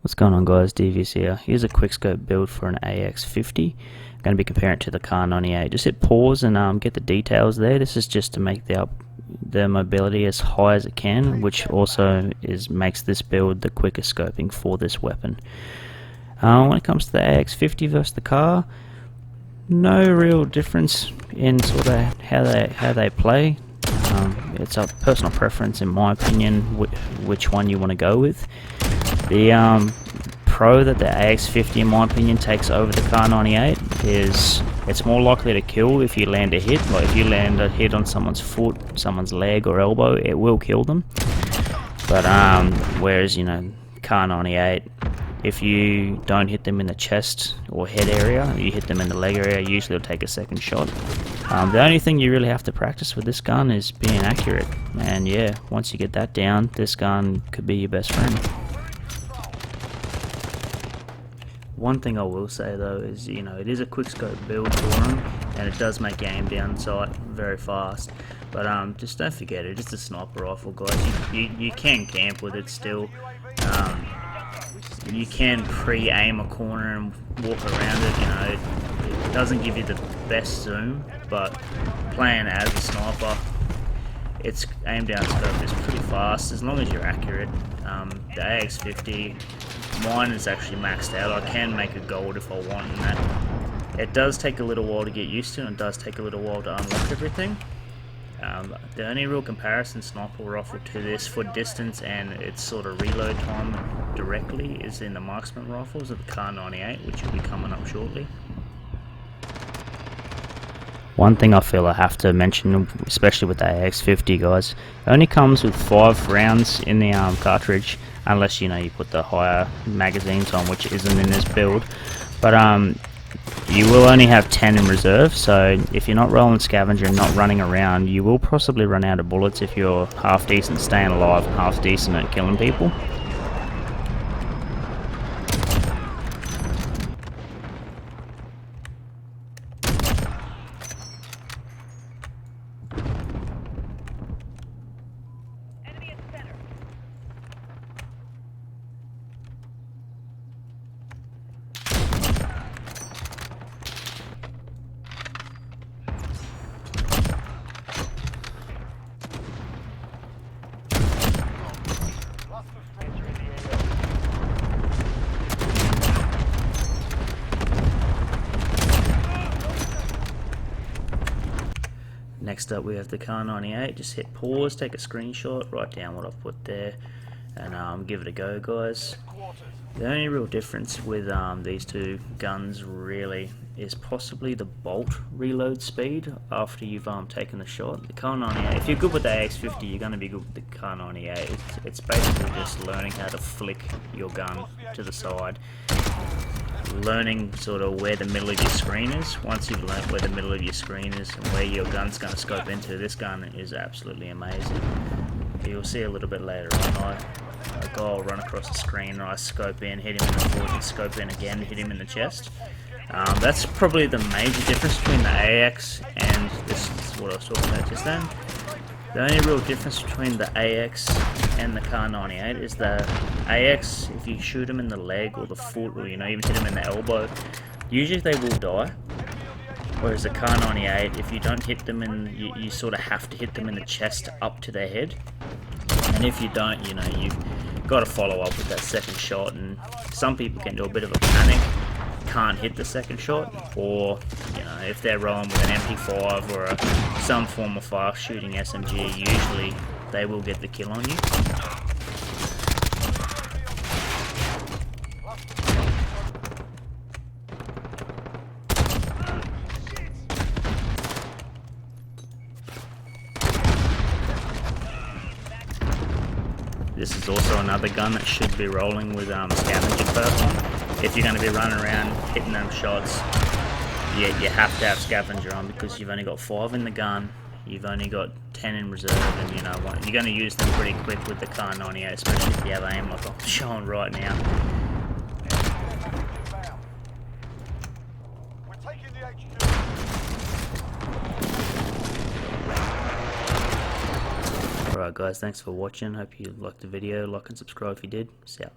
What's going on, guys? Devious here. Here's a quickscope build for an ax50. I'm going to be comparing it to the Kar98. Just hit pause and get the details there. This is just to make the mobility as high as it can, which also makes this build the quickest scoping for this weapon. When it comes to the ax50 versus the Kar, no real difference in sort of how they play. It's a personal preference, in my opinion, which one you want to go with. The pro that the ax50, in my opinion, takes over the Kar98 is it's more likely to kill if you land a hit. Like if you land a hit on someone's foot, someone's leg or elbow, it will kill them. But whereas, you know, Kar98, if you don't hit them in the chest or head area, you hit them in the leg area, usually it'll take a second shot. The only thing you really have to practice with this gun is being accurate, and yeah, once you get that down, this gun could be your best friend. One thing I will say though is, you know, it is a quickscope build for them, and it does make aim down sight very fast. But just don't forget, it is a sniper rifle, guys. You can camp with it still. You can pre-aim a corner and walk around it. You know, it doesn't give you the best zoom, but playing as a sniper, its aim down scope is pretty fast as long as you're accurate. The ax50, mine is actually maxed out. I can make a gold if I want, and that it does take a little while to get used to, and it does take a little while to unlock everything. The only real comparison sniper rifle to this for distance and its sort of reload time directly is in the marksman rifles of the Kar98, which will be coming up shortly. One thing I feel I have to mention, especially with the ax50, guys, it only comes with 5 rounds in the cartridge, unless, you know, you put the higher magazines on, which isn't in this build. But you will only have 10 in reserve, so if you're not rolling scavenger and not running around, you will possibly run out of bullets if you're half decent staying alive and half decent at killing people. Next up we have the Kar98. Just hit pause, take a screenshot, write down what I've put there, and give it a go, guys. The only real difference with these two guns really is possibly the bolt reload speed after you've taken the shot. The Kar98, if you're good with the ax50, you're going to be good with the Kar98. It's basically just learning how to flick your gun to the side, learning sort of where the middle of your screen is. Once you've learnt where the middle of your screen is and where your gun's going to scope into, this gun is absolutely amazing. You'll see a little bit later on, a guy will run across the screen and I scope in, hit him in the foot, and scope in again, hit him in the chest. That's probably the major difference between the AX and this is what I was talking about just then. The only real difference between the AX and the Kar98 is the AX, if you shoot them in the leg or the foot, or, you know, even hit them in the elbow, usually they will die. Whereas the Kar98, if you don't hit them you sort of have to hit them in the chest up to their head. And if you don't, you know, you've got to follow up with that second shot, and some people can do a bit of a panic, can't hit the second shot, or, you know, if they're rolling with an MP5 or some form of fast shooting SMG, usually they will get the kill on you. This is also another gun that should be rolling with scavenger perk on. If you're going to be running around hitting them shots, you have to have scavenger on, because you've only got 5 in the gun, you've only got 10 in reserve, and you know what, you're going to use them pretty quick with the Kar98, especially if you have aim like I'm showing right now. Alright guys, thanks for watching. Hope you liked the video. Like and subscribe if you did. See ya.